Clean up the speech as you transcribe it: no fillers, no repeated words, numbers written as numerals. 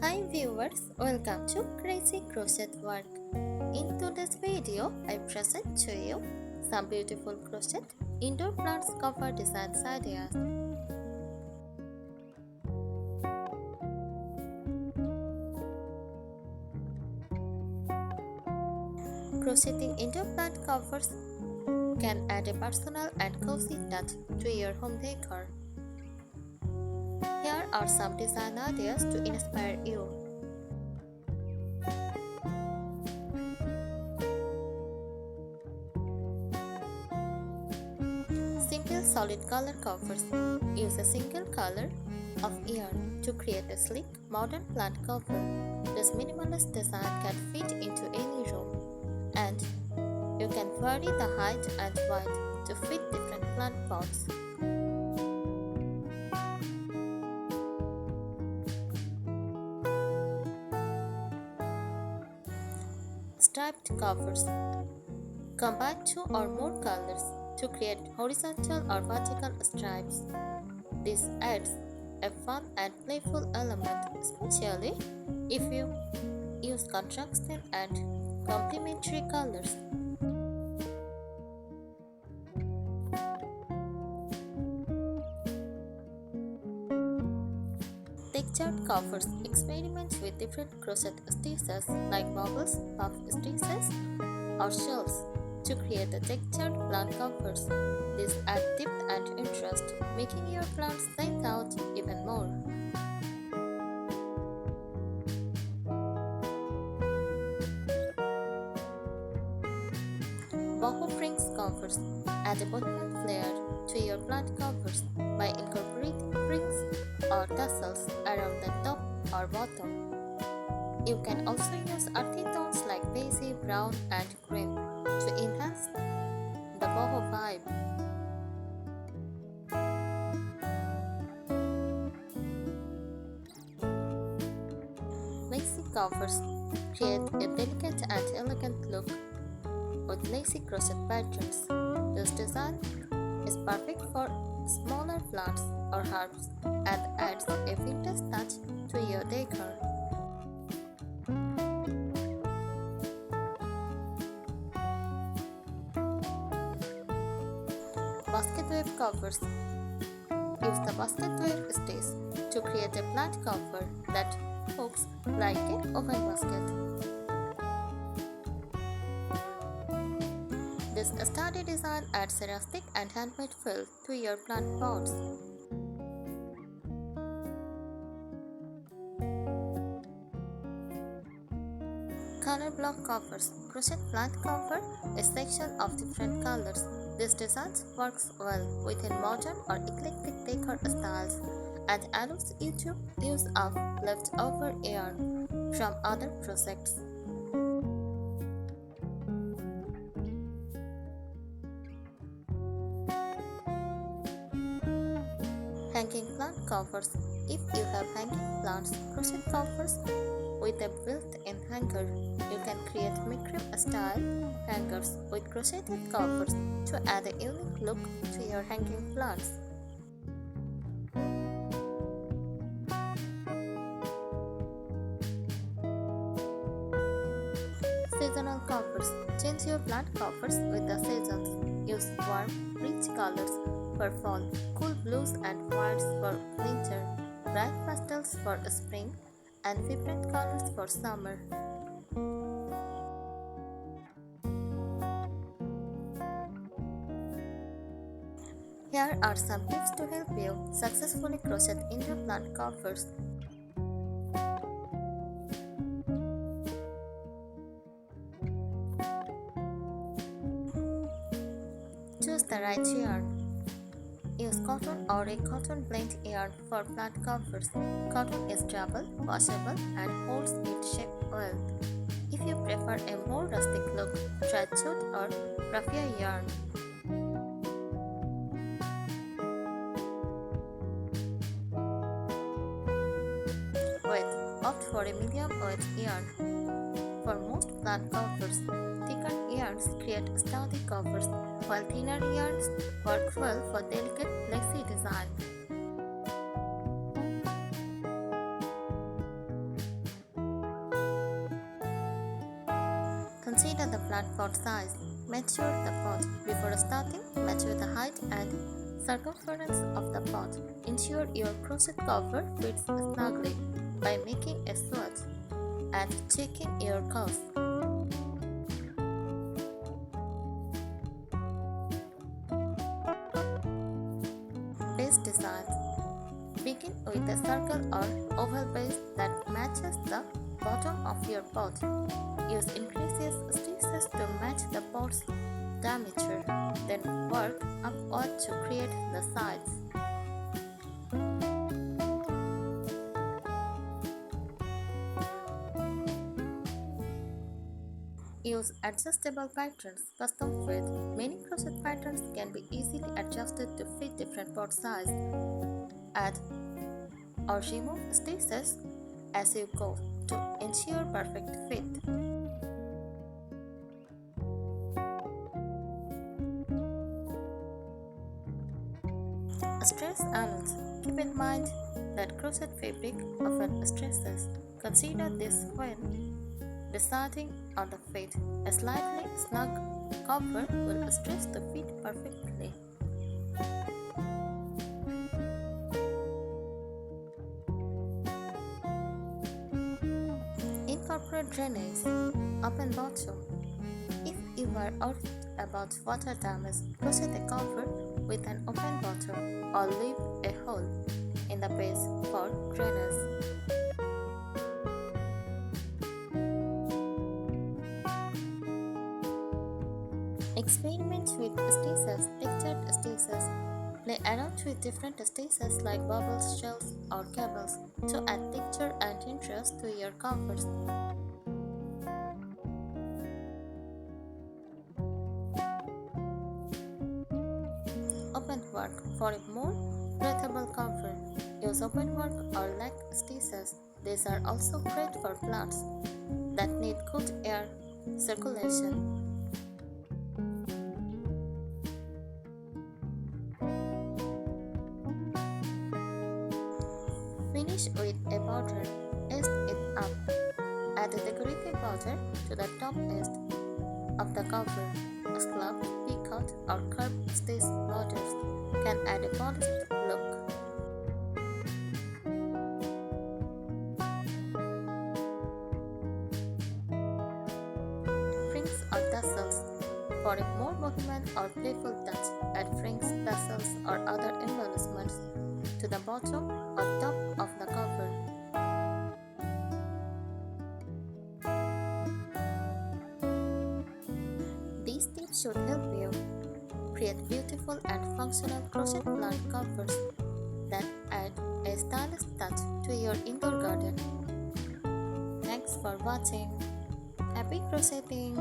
Hi viewers, welcome to Crazy Crochet Work. In today's video, I present to you some beautiful crochet indoor plants cover designs ideas. Crocheting indoor plant covers can add a personal and cozy touch to your home decor. Here are some design ideas to inspire you. Simple solid color covers. Use a single color of yarn to create a sleek, modern plant cover. This minimalist design can fit into any room, and you can vary the height and width to fit different plant pots. Striped covers. Combine two or more colors to create horizontal or vertical stripes. This adds a fun and playful element, especially if you use contrasting and complementary colors. Textured covers. Experiment with different crochet stitches like bubbles, puff stitches, or shells to create the textured plant covers. These add depth and interest, making your plants stand out even more. Boho rings covers. Add a bottom flair to your plant covers by incorporating rings or tassels around the top or bottom. You can also use earthy tones like beige, brown, and cream to enhance the boho vibe. Lacy covers create a delicate and elegant look with lacy crochet patterns. This design is perfect for smaller plants or herbs and adds a vintage touch to your decor. Basket weave covers. Use the basket weave stitch to create a plant cover that looks like an oven basket. This sturdy design adds a rustic and handmade feel to your plant pots. Color block covers. Crochet plant cover a section of different colors. This design works well within modern or eclectic decor styles and allows you to use up leftover yarn from other projects. Hanging plant covers. If you have hanging plants, crochet covers with a built-in hanger. You can create macrame style hangers with crocheted covers to add a unique look to your hanging plants. Seasonal covers. Change your plant covers with the seasons. Use warm, rich colors for fall, cool blues and whites for winter, bright pastels for spring, and vibrant colors for summer. Here are some tips to help you successfully crochet indoor plant covers. Choose the right yarn. Use cotton or a cotton blend yarn for plant covers. Cotton is durable, washable, and holds its shape well. If you prefer a more rustic look, try jute or raffia yarn. Weight. Opt for a medium weight yarn. For most plant covers, thicker yarns create sturdy covers, while thinner yarns work well for delicate lacy design. Enter the plant pot size. Measure the pot. Before starting, measure the height and circumference of the pot. Ensure your crochet cover fits snugly by making a swatch and checking your curves. Base designs. Begin with a circle or oval base that matches the bottom of your pot. Use increases stitches to match the pot's diameter, then work upward to create the sides. Use adjustable patterns custom fit. Many crochet patterns can be easily adjusted to fit different pot sizes. Add or remove stitches as you go to ensure perfect fit. Stress allowance. Keep in mind that crochet fabric often stresses. Consider this when deciding on the fit. A slightly snug cover will stretch the fit perfectly. Incorporate drainage. Open bottom. If you are worried about water damage, crochet the cover with an open bottom or leave a hole in the base for drainage. Experiment with stitches, textured stitches. Play around with different stitches like bubbles, shells, or cables to add texture and interest to your covers. Open work. For a more breathable cover, use open work or leg stitches. These are also great for plants that need good air circulation. Finish with a border. Edge it up. Add a decorative border to the top edge of the cover. Scallop, picot, or curved stitch borders can add a polished look. Rings or tassels. For a more movement or playful touch, add rings, tassels, or other embellishments to the bottom or top of the cover. These tips should help you create beautiful and functional crochet plant covers that add a stylish touch to your indoor garden. Thanks for watching. Happy crocheting!